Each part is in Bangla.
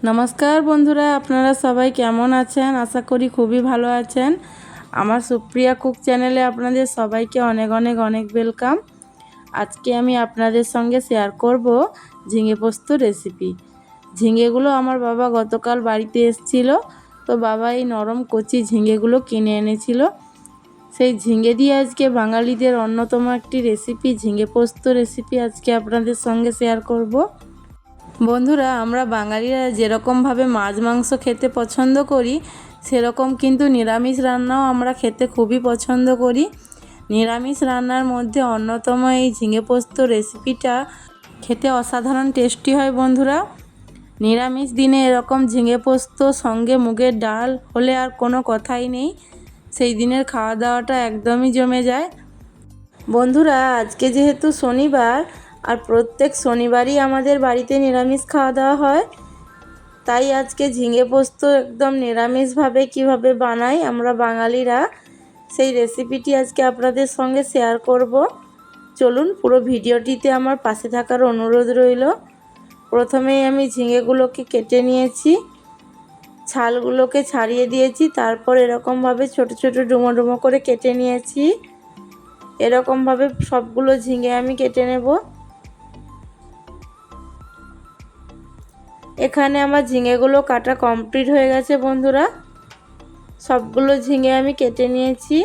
নমস্কার বন্ধুরা, আপনারা সবাই কেমন আছেন? আশা করি খুবই ভালো আছেন। আমার সুপ্রিয়া কুক চ্যানেলে আপনাদের সবাইকে অনেক অনেক অনেক ওয়েলকাম। আজকে আমি আপনাদের সঙ্গে শেয়ার করব ঝিঙে পোস্ত রেসিপি। ঝিঙেগুলো আমার বাবা গতকাল বাড়িতে এসেছিল, তো বাবা এই নরম কচি ঝিঙেগুলো কিনে এনেছিল। সেই ঝিঙে দিয়ে আজকে বাঙালিদের অন্যতম একটি রেসিপি ঝিঙে পোস্ত রেসিপি আজকে আপনাদের সঙ্গে শেয়ার করব। বন্ধুরা, আমরা বাঙালিরা যেরকমভাবে মাছ মাংস খেতে পছন্দ করি, সেরকম কিন্তু নিরামিষ রান্নাও আমরা খেতে খুবই পছন্দ করি। নিরামিষ রান্নার মধ্যে অন্যতম এই ঝিঙে পোস্ত রেসিপিটা খেতে অসাধারণ টেস্টি হয় বন্ধুরা। নিরামিষ দিনে এরকম ঝিঙে পোস্ত সঙ্গে মুগের ডাল হলে আর কোনো কথাই নেই, সেই দিনের খাওয়া দাওয়াটা একদমই জমে যায়। বন্ধুরা, আজকে যেহেতু শনিবার, আর প্রত্যেক শনিবারই আমাদের বাড়িতে নিরামিষ খাওয়া দাওয়া হয়, তাই আজকে ঝিঙে পোস্ত একদম নিরামিষভাবে কিভাবে বানাই আমরা বাঙালিরা, সেই রেসিপিটি আজকে আপনাদের সঙ্গে শেয়ার করব। চলুন পুরো ভিডিওটিতে আমার পাশে থাকার অনুরোধ রইল। প্রথমেই আমি ঝিঙেগুলোকে কেটে নিয়েছি, ছালগুলোকে ছাড়িয়ে দিয়েছি, তারপর এরকমভাবে ছোট ছোট ডুমো ডুমো করে কেটে নিয়েছি। এরকমভাবে সবগুলো ঝিঙে আমি কেটে নেব। এখানে আমার ঝিঙেগুলো কাটা কমপ্লিট হয়ে গেছে বন্ধুরা। সবগুলো ঝিঙে আমি কেটে নিয়েছি।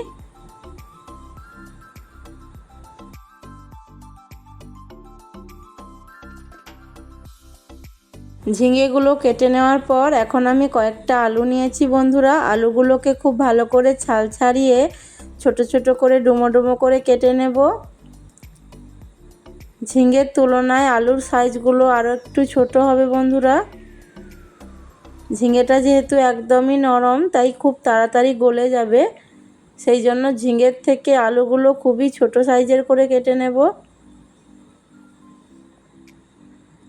ঝিঙেগুলো কেটে নেওয়ার পর এখন আমি কয়েকটা আলু নিয়েছি বন্ধুরা। আলুগুলোকে খুব ভালো করে ছাল ছাড়িয়ে ছোট ছোট করে ডুমো ডুমো করে কেটে নেব। ঝিঙের তুলনায় আলুর সাইজগুলো আরও একটু ছোট হবে বন্ধুরা। ঝিঙেটা যেহেতু একদমই নরম, তাই খুব তাড়াতাড়ি গলে যাবে, সেই জন্য ঝিঙের থেকে আলুগুলো খুবই ছোট সাইজের করে কেটে নেব।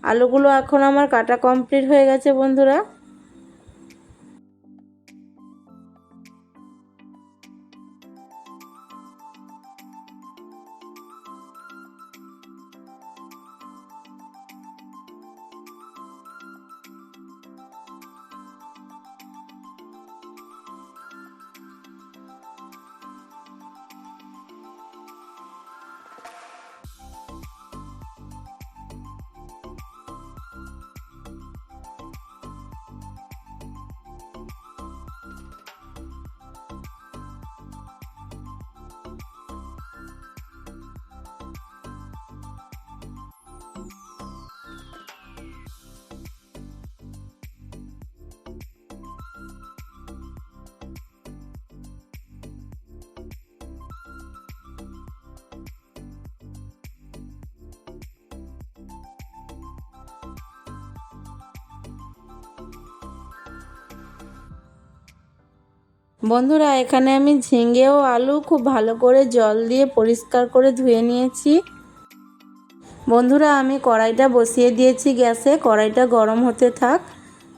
আলুগুলো এখন আমার কাটা কমপ্লিট হয়ে গেছে বন্ধুরা। বন্ধুরা, এখানে আমি ঝিঙে ও আলু খুব ভালো করে জল দিয়ে পরিষ্কার করে ধুয়ে নিয়েছি। বন্ধুরা, আমি কড়াইটা বসিয়ে দিয়েছি গ্যাসে। কড়াইটা গরম হতে থাক,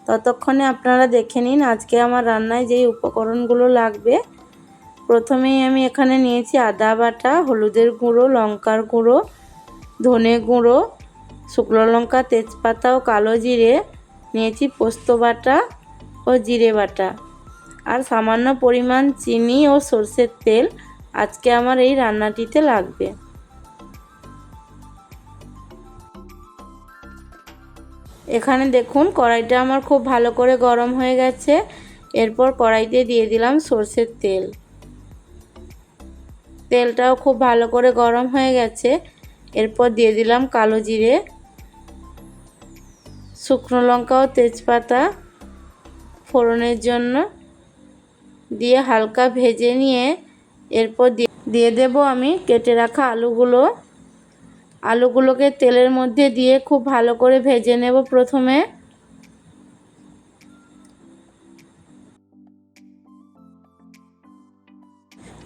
ততক্ষণে আপনারা দেখে নিন আজকে আমার রান্নায় যেই উপকরণগুলো লাগবে। প্রথমেই আমি এখানে নিয়েছি আদা বাটা, হলুদের গুঁড়ো, লঙ্কার গুঁড়ো, ধনে গুঁড়ো, শুকনো লঙ্কা, তেজপাতা ও কালো জিরে, নিয়েছি পোস্ত বাটা ও জিরে বাটা, আর সামান্য পরিমাণ চিনি ও সরষের তেল আজকে আমার এই রান্নাটিতে লাগবে। এখানে দেখুন কড়াইটা আমার খুব ভালো করে গরম হয়ে গেছে। এরপর কড়াইতে দিয়ে দিলাম সরষের তেল। তেলটাও খুব ভালো করে গরম হয়ে গেছে। এরপর দিয়ে দিলাম কালো জিরে, শুকনো লঙ্কা ও তেজপাতা ফোড়নের জন্য, দিয়ে হালকা ভেজে নিয়ে এরপর দিয়ে দেব আমি কেটে রাখা আলুগুলো। আলুগুলোকে তেলের মধ্যে দিয়ে খুব ভালো করে ভেজে নেব প্রথমে।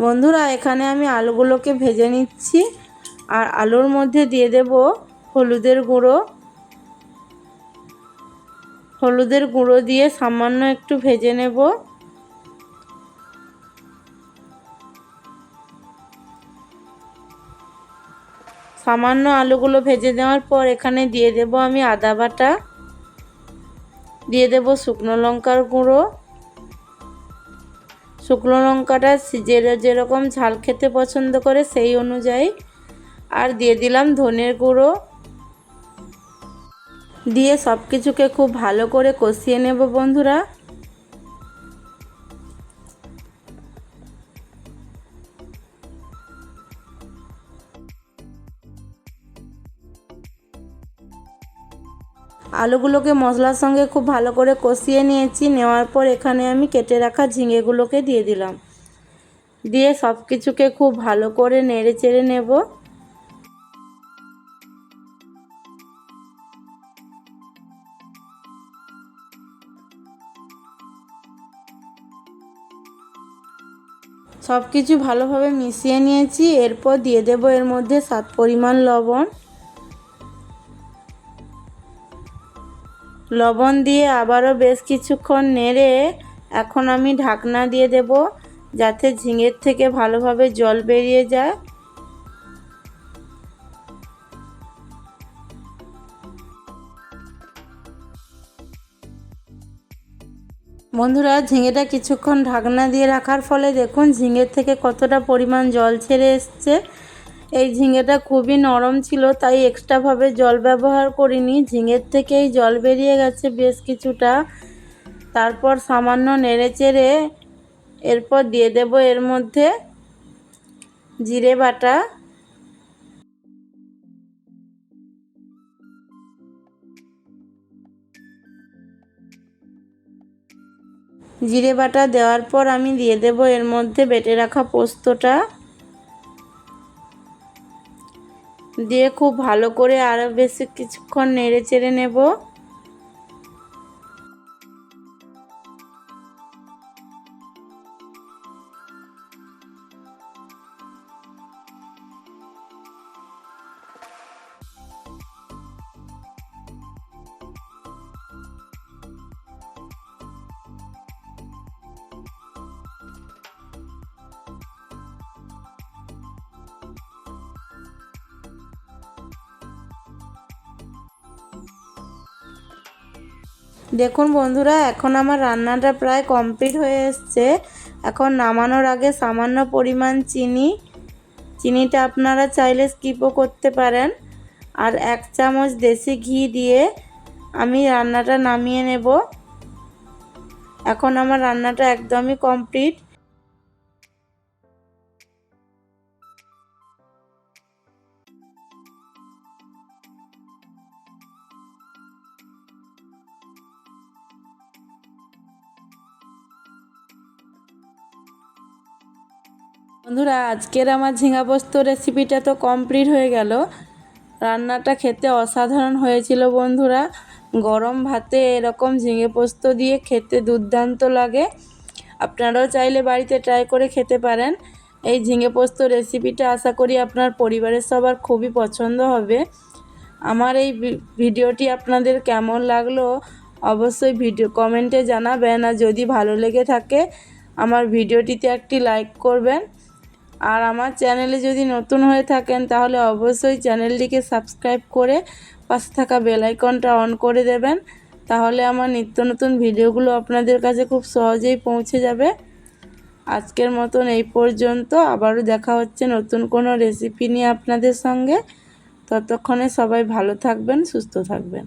বন্ধুরা, এখানে আমি আলুগুলোকে ভেজে নিচ্ছি, আর আলুর মধ্যে দিয়ে দেব হলুদের গুঁড়ো। হলুদের গুঁড়ো দিয়ে সামান্য একটু ভেজে নেব। সামান্য আলুগুলো ভেজে দেওয়ার পর এখানে দিয়ে দেব আমি আদা বাটা, দিয়ে দেব শুকনো লঙ্কার গুঁড়ো। শুকনো লঙ্কাটা যেরকম ঝাল খেতে পছন্দ করে সেই অনুযায়ী। আর দিয়ে দিলাম ধনের গুঁড়ো। দিয়ে সব কিছুকে খুব ভালো করে কষিয়ে নেব বন্ধুরা। আলুগুলোকে মশলার সঙ্গে খুব ভালো করে কষিয়ে নিয়েছি। নেওয়ার পর এখানে আমি কেটে রাখা ঝিঙেগুলোকে দিয়ে দিলাম। দিয়ে সব কিছুকে খুব ভালো করে নেড়ে চেড়ে নেব। সব কিছু ভালোভাবে মিশিয়ে নিয়েছি। এরপর দিয়ে দেব এর মধ্যে স্বাদ পরিমাণ লবণ। লবণ দিয়ে আবারও বেশ কিছুক্ষণ নেড়ে এখন আমি ঢাকনা দিয়ে দেব, যাতে ঝিঙের থেকে ভালোভাবে জল বেরিয়ে যায়। বন্ধুরা, ঝিঙেটা কিছুক্ষণ ঢাকনা দিয়ে রাখার ফলে দেখুন ঝিঙের থেকে কতটা পরিমাণ জল ছেড়ে এসছে। এই ঝিঙেটা খুবই নরম ছিল, তাই এক্সট্রাভাবে জল ব্যবহার করিনি। ঝিঙের থেকেই জল বেরিয়ে গেছে বেশ কিছুটা। তারপর সামান্য নেড়ে চেড়ে এরপর দিয়ে দেব এর মধ্যে জিরে বাটা। জিরে বাটা দেওয়ার পর আমি দিয়ে দেব এর মধ্যে বেটে রাখা পোস্তটা। দিয়ে খুব ভালো করে আরও বেশি কিছুক্ষণ নেড়ে চেড়ে নেব। দেখুন বন্ধুরা, এখন আমার রান্নাটা প্রায় কমপ্লিট হয়ে এসছে। এখন নামানোর আগে সামান্য পরিমাণ চিনিটা আপনারা চাইলে স্কিপও করতে পারেন। আর 1 চামচ দেশি ঘি দিয়ে আমি রান্নাটা নামিয়ে নেব। এখন আমার রান্নাটা একদমই কমপ্লিট। বন্ধুরা, আজকের আমার ঝিঙা পোস্ত রেসিপিটা তো কমপ্লিট হয়ে গেল। রান্নাটা খেতে অসাধারণ হয়েছিল বন্ধুরা। গরম ভাতে এরকম ঝিঙে পোস্ত দিয়ে খেতে দুর্দান্ত লাগে। আপনারাও চাইলে বাড়িতে ট্রাই করে খেতে পারেন। এই ঝিঙে পোস্ত রেসিপিটা আশা করি আপনার পরিবারের সবার খুবই পছন্দ হবে। আমার এই ভিডিওটি আপনাদের কেমন লাগলো অবশ্যই কমেন্টে জানাবেন। আর যদি ভালো লেগে থাকে আমার ভিডিওটিতে একটি লাইক করবেন। আর আমার চ্যানেলে যদি নতুন হয়ে থাকেন তাহলে অবশ্যই চ্যানেলটিকে সাবস্ক্রাইব করে পাশে থাকা বেল আইকনটা অন করে দেবেন। তাহলে আমার নিত্য নতুন ভিডিওগুলো আপনাদের কাছে খুব সহজেই পৌঁছে যাবে। আজকের মতন এই পর্যন্ত। আবারও দেখা হচ্ছে নতুন কোনো রেসিপি নিয়ে আপনাদের সঙ্গে। ততক্ষণে সবাই ভালো থাকবেন, সুস্থ থাকবেন।